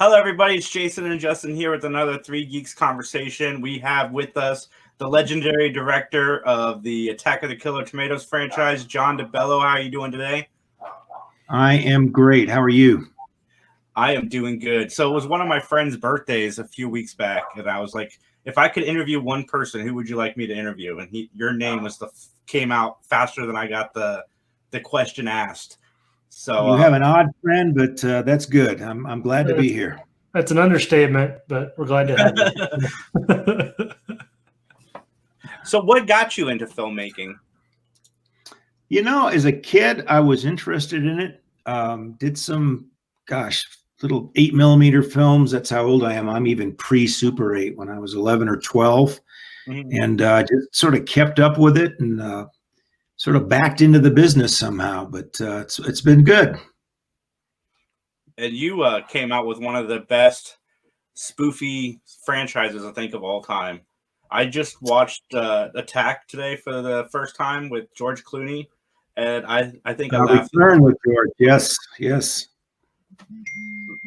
Hello, everybody. It's Jason and Justin here with another Three Geeks conversation. We have with us the legendary director of the Attack of the Killer Tomatoes franchise, John De Bello. How are you doing today? I am great. How are you? I am doing good. So it was one of my friend's birthdays a few weeks back, and I was like, if I could interview one person, who would you like me to interview? And your name was came out faster than I got the question asked. So you have an odd friend, but that's good. I'm glad to be here. That's an understatement, but we're glad to have you. So what got you into filmmaking? You know, as a kid, I was interested in it. Did some, little 8mm films. That's how old I am. I'm even pre-Super 8 when I was 11 or 12. Mm-hmm. And just sort of kept up with it and sort of backed into the business somehow, but it's been good. And you came out with one of the best spoofy franchises, I think, of all time. I just watched Attack today for the first time with George Clooney, and I think I laughed. Return with George, yes.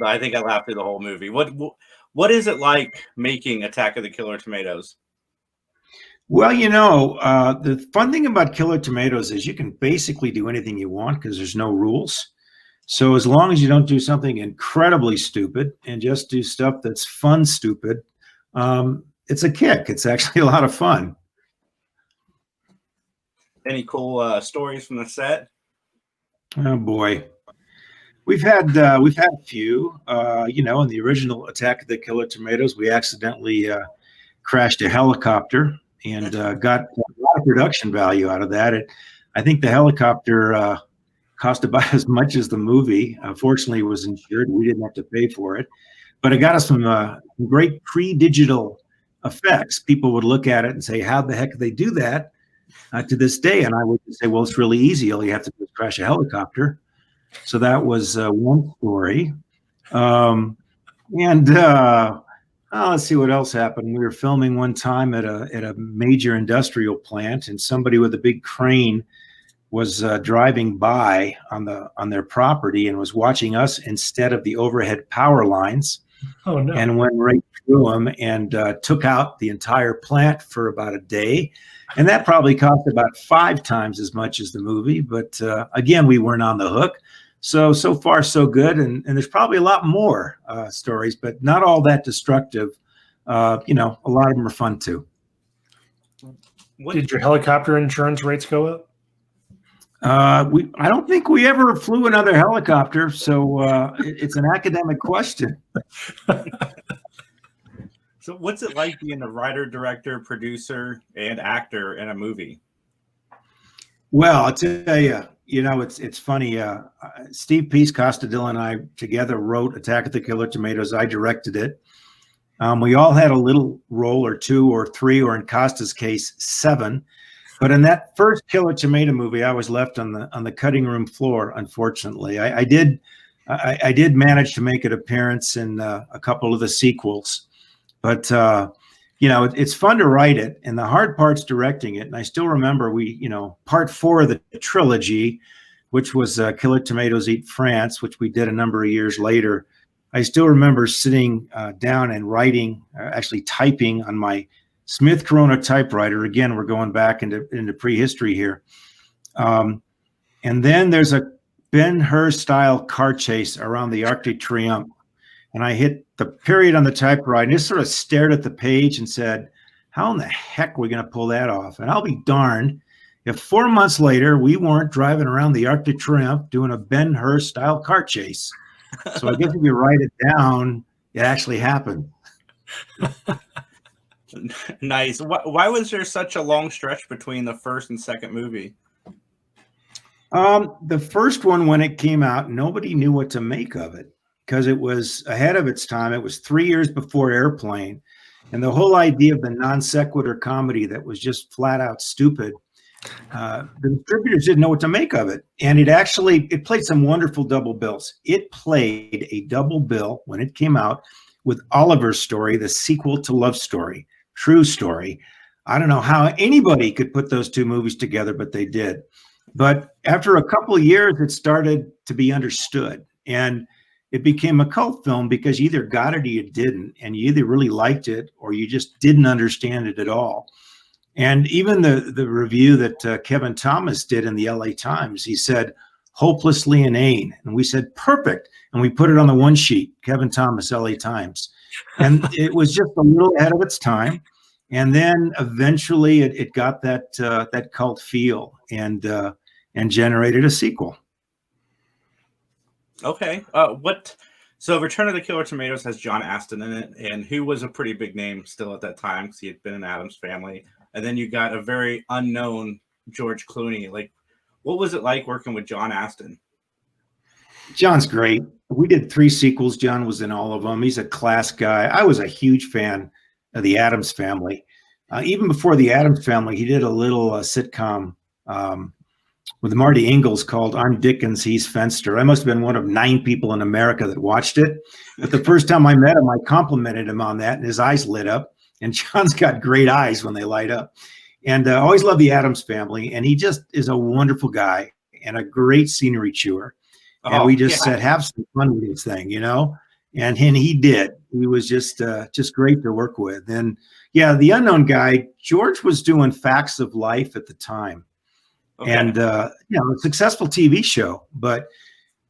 I think I laughed through the whole movie. What is it like making Attack of the Killer Tomatoes? Well, you know, the fun thing about Killer Tomatoes is you can basically do anything you want because there's no rules. So as long as you don't do something incredibly stupid and just do stuff that's fun stupid, it's a kick. It's actually a lot of fun. Any cool stories from the set? Oh boy, we've had a few. You know, in the original Attack of the Killer Tomatoes, we accidentally crashed a helicopter and got a lot of production value out of that. I think the helicopter cost about as much as the movie. Fortunately, it was insured. We didn't have to pay for it. But it got us some great pre-digital effects. People would look at it and say, how the heck did they do that to this day? And I would say, well, it's really easy. All you have to do is crash a helicopter. So that was one story. Let's see what else happened. We were filming one time at a major industrial plant, and somebody with a big crane was driving by on their property and was watching us instead of the overhead power lines. Oh no! And went right through them and took out the entire plant for about a day, and that probably cost about 5 times as much as the movie. But again, we weren't on the hook. So far, so good. And there's probably a lot more stories, but not all that destructive. You know, a lot of them are fun too. Did your helicopter insurance rates go up? I don't think we ever flew another helicopter. So it's an academic question. So what's it like being a writer, director, producer, and actor in a movie? Well, I'll tell you, you know, it's funny. Steve Peace, Costadillo, and I together wrote Attack of the Killer Tomatoes. I directed it. We all had a little role or 2 or 3, or in Costa's case, 7. But in that first Killer Tomato movie, I was left on the cutting room floor. Unfortunately, I did manage to make an appearance in a couple of the sequels, but. You know, it's fun to write it, and the hard part's directing it. And I still remember part 4 of the trilogy, which was Killer Tomatoes Eat France, which we did a number of years later. I still remember sitting down and writing, actually typing on my Smith Corona typewriter. Again, we're going back into prehistory here. And then there's a Ben-Hur style car chase around the Arc de Triomphe. And I hit the period on the typewriter and just sort of stared at the page and said, how in the heck are we going to pull that off? And I'll be darned if 4 months later we weren't driving around the Arc de Triomphe doing a Ben-Hur style car chase. So I guess if you write it down, it actually happened. Nice. Why was there such a long stretch between the first and second movie? The first one, when it came out, nobody knew what to make of it, because it was ahead of its time. It was 3 years before Airplane. And the whole idea of the non sequitur comedy that was just flat out stupid, the distributors didn't know what to make of it. And it played some wonderful double bills. It played a double bill when it came out with Oliver's Story, the sequel to Love Story, true story. I don't know how anybody could put those 2 movies together, but they did. But after a couple of years, it started to be understood. And it became a cult film because you either got it or you didn't, and you either really liked it or you just didn't understand it at all. And even the review that Kevin Thomas did in the LA Times, he said, hopelessly inane. And we said, perfect. And we put it on the one sheet, Kevin Thomas, LA Times. And it was just a little ahead of its time. And then eventually it got that cult feel and generated a sequel. Okay. So Return of the Killer Tomatoes has John Astin in it, and who was a pretty big name still at that time because he had been in Addams Family. And then you got a very unknown George Clooney. Like, what was it like working with John Astin? John's great. We did 3 sequels. John was in all of them. He's a class guy. I was a huge fan of the Addams Family. Even before the Addams Family, he did a little sitcom with Marty Ingalls called I'm Dickens, He's Fenster. I must have been one of 9 people in America that watched it. But the first time I met him, I complimented him on that, and his eyes lit up. And John's got great eyes when they light up. And I always love the Addams Family. And he just is a wonderful guy and a great scenery chewer. And we just said, have some fun with this thing, you know? And he did. He was just great to work with. And yeah, the unknown guy, George was doing Facts of Life at the time. Okay. And, a successful TV show, but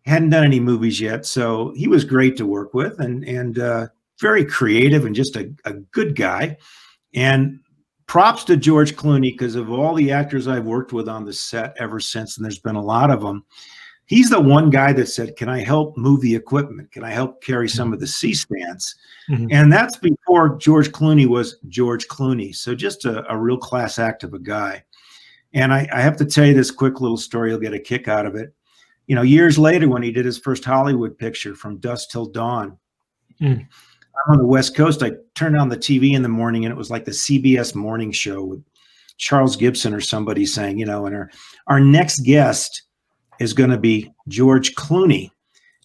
hadn't done any movies yet. So he was great to work with and very creative and just a good guy. And props to George Clooney, because of all the actors I've worked with on the set ever since, and there's been a lot of them, he's the one guy that said, can I help move the equipment? Can I help carry some of the C-stands? Mm-hmm. And that's before George Clooney was George Clooney. So just a real class act of a guy. And I have to tell you this quick little story. You'll get a kick out of it. You know, years later when he did his first Hollywood picture, From Dusk Till Dawn, I'm on the West Coast. I turned on the TV in the morning, and it was like the CBS morning show with Charles Gibson or somebody saying, you know, and our next guest is going to be George Clooney.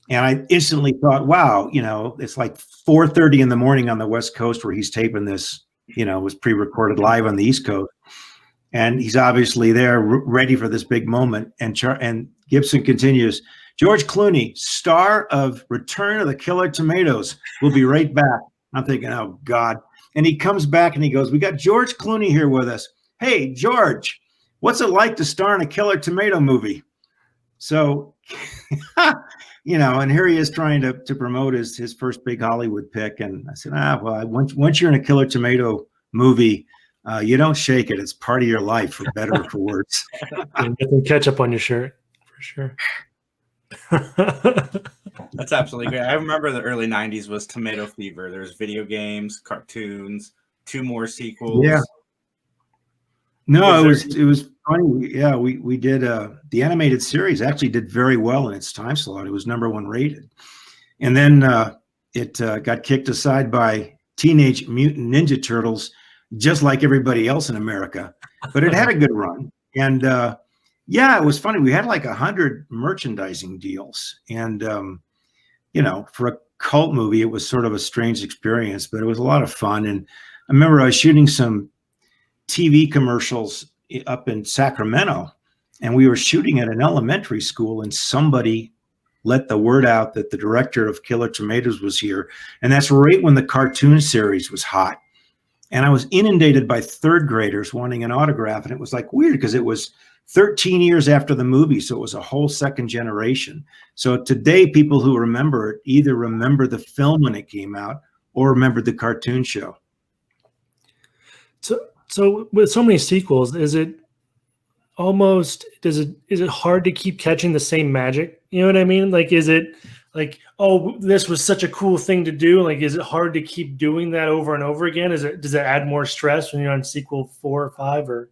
And I instantly thought, wow, you know, it's like 4:30 in the morning on the West Coast where he's taping this, you know, it was pre-recorded live on the East Coast. And he's obviously there ready for this big moment. And Gibson continues, George Clooney, star of Return of the Killer Tomatoes, will be right back. I'm thinking, oh, God. And he comes back and he goes, we got George Clooney here with us. Hey, George, what's it like to star in a Killer Tomato movie? So, you know, and here he is trying to promote his first big Hollywood pick. And I said, well, once you're in a Killer Tomato movie, you don't shake it. It's part of your life, for better or for worse. Get some ketchup on your shirt, for sure. That's absolutely great. I remember the early 90s was tomato fever. There's video games, cartoons, 2 more sequels. Yeah. No, it was funny. Yeah, we did the animated series actually did very well in its time slot. It was #1 rated. And then it got kicked aside by Teenage Mutant Ninja Turtles, just like everybody else in America. But it had a good run. And yeah, it was funny. We had like 100 merchandising deals. And, you know, for a cult movie, it was sort of a strange experience, but it was a lot of fun. And I remember I was shooting some TV commercials up in Sacramento, and we were shooting at an elementary school, and somebody let the word out that the director of Killer Tomatoes was here. And that's right when the cartoon series was hot. And I was inundated by 3rd graders wanting an autograph. And it was like weird because it was 13 years after the movie. So it was a whole second generation. So today, people who remember it either remember the film when it came out or remembered the cartoon show. So with so many sequels, is it hard to keep catching the same magic? You know what I mean? Like, is it like, oh, this was such a cool thing to do? Like, is it hard to keep doing that over and over again? Does it add more stress when you're on sequel 4 or 5, or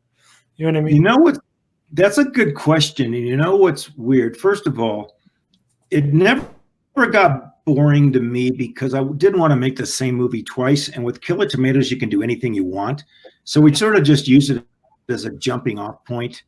you know what I mean? You know what? That's a good question. And you know what's weird? First of all, it never got boring to me because I didn't want to make the same movie twice. And with Killer Tomatoes, you can do anything you want. So we sort of just use it as a jumping off point.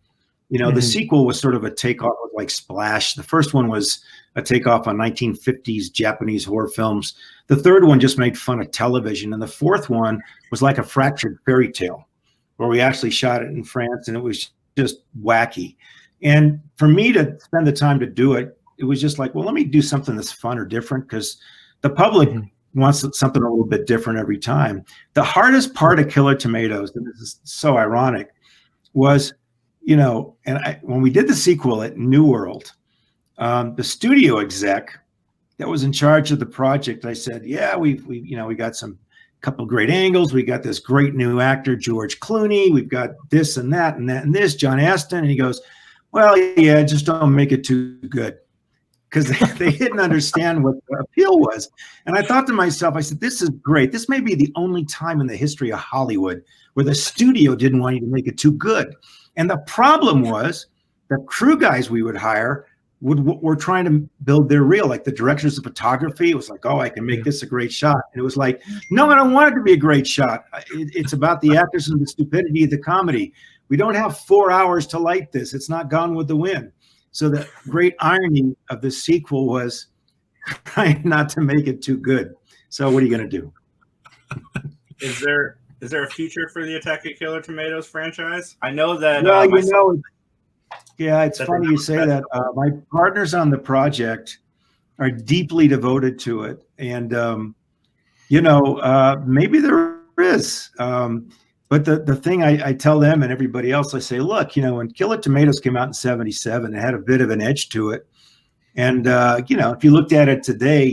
You know, the sequel was sort of a takeoff of like Splash. The first one was a takeoff on 1950s Japanese horror films. The third one just made fun of television. And the fourth one was like a fractured fairy tale where we actually shot it in France, and it was just wacky. And for me to spend the time to do it, it was just like, well, let me do something that's fun or different, because the public wants something a little bit different every time. The hardest part of Killer Tomatoes, and this is so ironic, was, when we did the sequel at New World, the studio exec that was in charge of the project, I said, yeah, we got some couple of great angles. We got this great new actor, George Clooney. We've got this and that and that and this, John Astin. And he goes, well, yeah, just don't make it too good. Because they didn't understand what the appeal was. And I thought to myself, I said, this is great. This may be the only time in the history of Hollywood where the studio didn't want you to make it too good. And the problem was the crew guys we would hire were trying to build their reel, like the directors of photography. It was like, oh, I can make this a great shot. And it was like, no, I don't want it to be a great shot. It's about the actors and the stupidity of the comedy. We don't have 4 hours to light this. It's not Gone with the Wind. So the great irony of the sequel was trying not to make it too good. So what are you going to do? Is there a future for the Attack of Killer Tomatoes franchise? I know that. Well, yeah, it's funny you say that. My partners on the project are deeply devoted to it, and maybe there is. But the thing I tell them and everybody else, I say, look, when Killer Tomatoes came out in '77, it had a bit of an edge to it, and if you looked at it today,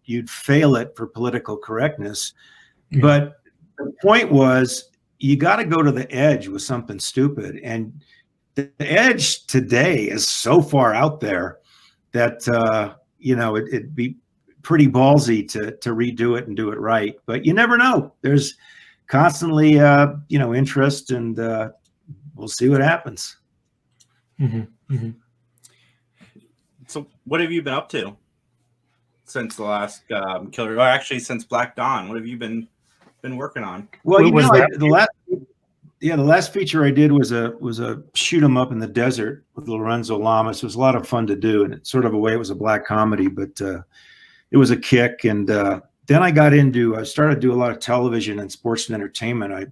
you'd fail it for political correctness. Mm-hmm. But the point was, you got to go to the edge with something stupid, and the edge today is so far out there that it'd be pretty ballsy to redo it and do it right. But you never know. There's constantly interest, and we'll see what happens. Mm-hmm. Mm-hmm. So what have you been up to since the last Killer, or actually since Black Dawn? What have you been working on? Well, the last feature I did was a shoot 'em up in the desert with Lorenzo Lamas. It was a lot of fun to do, and it sort of a way it was a black comedy, but it was a kick. And then I started to do a lot of television and sports and entertainment. I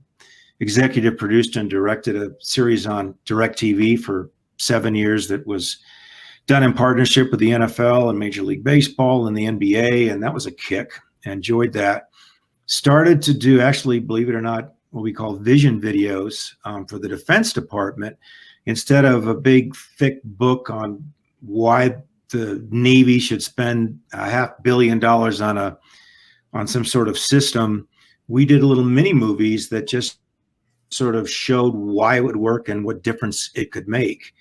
executive produced and directed a series on DirecTV for 7 years that was done in partnership with the NFL and Major League Baseball and the NBA, and that was a kick. I enjoyed that. Started to do, actually, believe it or not, what we call vision videos for the Defense Department, instead of a big, thick book on why the Navy should spend $500 million on some sort of system. We did little mini movies that just sort of showed why it would work and what difference it could make.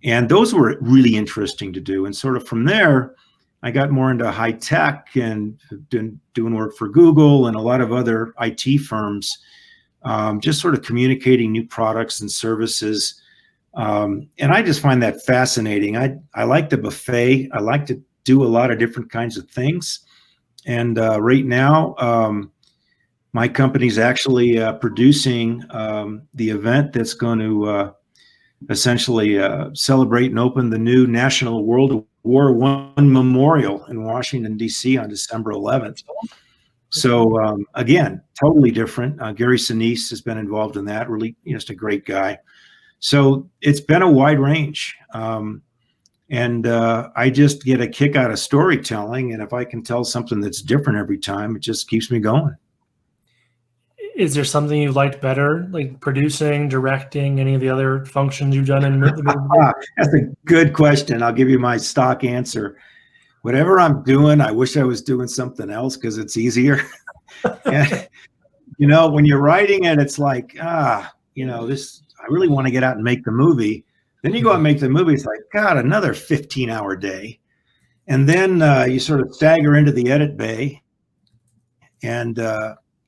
And those were really interesting to do. And sort of from there, I got more into high tech and doing work for Google and a lot of other IT firms, just sort of communicating new products and services. And I just find that fascinating. I like the buffet. I like to do a lot of different kinds of things. And right now, my company's actually producing the event that's going to essentially celebrate and open the new National World War I Memorial in Washington, D.C. on December 11th. So again, totally different. Gary Sinise has been involved in that. Really, just a great guy. So it's been a wide range. And I just get a kick out of storytelling. And if I can tell something that's different every time, it just keeps me going. Is there something you liked better, like producing, directing, any of the other functions you've done in the movie? That's a good question. I'll give you my stock answer. Whatever I'm doing, I wish I was doing something else because it's easier. And, when you're writing it, it's like, this, I really want to get out and make the movie. Then you go out and make the movie. It's like, God, another 15-hour day. And then you sort of stagger into the edit bay and,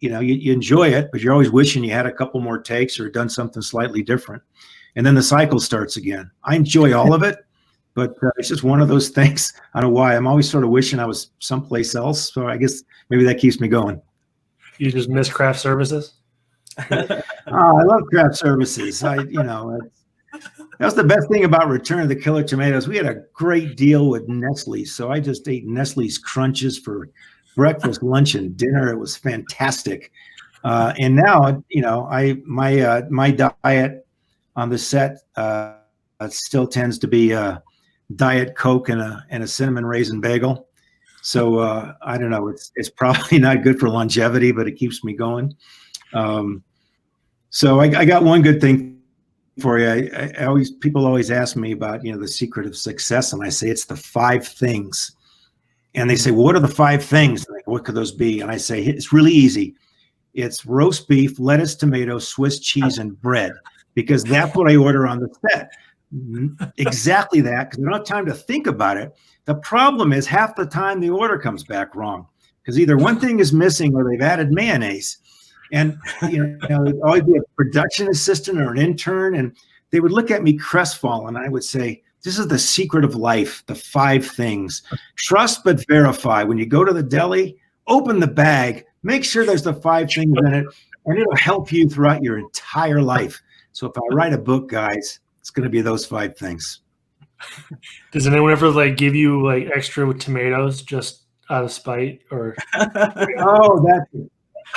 you enjoy it, but you're always wishing you had a couple more takes or done something slightly different. And then the cycle starts again. I enjoy all of it, but it's just one of those things. I don't know why. I'm always sort of wishing I was someplace else. So I guess maybe that keeps me going. You just miss craft services? I love craft services. That was the best thing about Return of the Killer Tomatoes. We had a great deal with Nestle. So I just ate Nestle's Crunches for breakfast, lunch, and dinner. It was fantastic. And now, my diet on the set still tends to be Diet Coke and a cinnamon raisin bagel. So I don't know. It's probably not good for longevity, but it keeps me going. So I got one good thing for you. People always ask me about, the secret of success, and I say it's the 5 things. And they say, well, what are the 5 things? And I go, what could those be? And I say, it's really easy. It's roast beef, lettuce, tomato, Swiss cheese, and bread, because that's what I order on the set. Exactly that, because I don't have time to think about it. The problem is half the time the order comes back wrong, because either one thing is missing or they've added mayonnaise. And it'd always be a production assistant or an intern, and they would look at me crestfallen. I would say, this is the secret of life, the 5 things. Trust but verify. When you go to the deli, open the bag, make sure there's the 5 things in it, and it'll help you throughout your entire life. So if I write a book, guys, it's going to be those 5 things. Does anyone ever give you extra tomatoes just out of spite, or? Oh,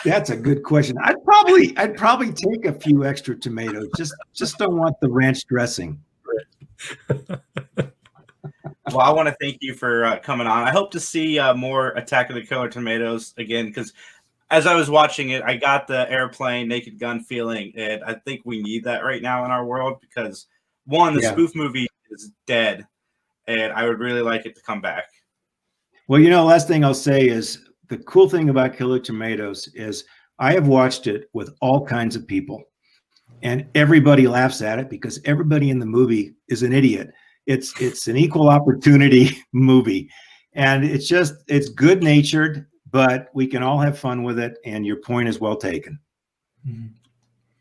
that's a good question. I'd probably take a few extra tomatoes. Just don't want the ranch dressing. Well, I want to thank you for coming on. I hope to see more Attack of the Killer Tomatoes again, because as I was watching it, I got the airplane Naked Gun feeling, and I think we need that right now in our world, because one, the spoof movie is dead, and I would really like it to come back. Well, last thing I'll say is the cool thing about Killer Tomatoes is I have watched it with all kinds of people, and everybody laughs at it because everybody in the movie is an idiot. It's an equal opportunity movie, and it's good natured, but we can all have fun with it. And your point is well taken. Mm-hmm.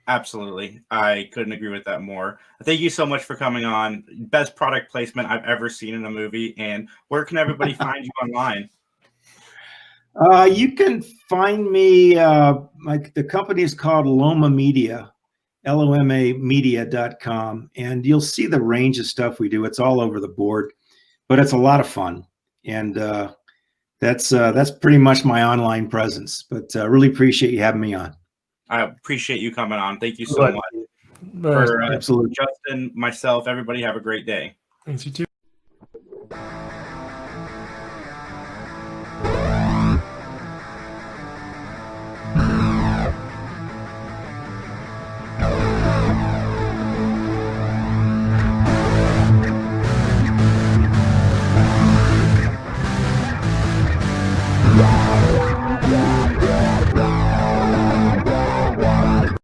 Absolutely. I couldn't agree with that more. Thank you so much for coming on. Best product placement I've ever seen in a movie. And where can everybody find you online? You can find me, the company is called Loma Media, LOMA media.com, and you'll see the range of stuff we do. It's all over the board, but it's a lot of fun. And that's pretty much my online presence, but really appreciate you having me on. I appreciate you coming on. Thank you so much. Absolutely. Justin, myself, everybody have a great day. Thanks, you too.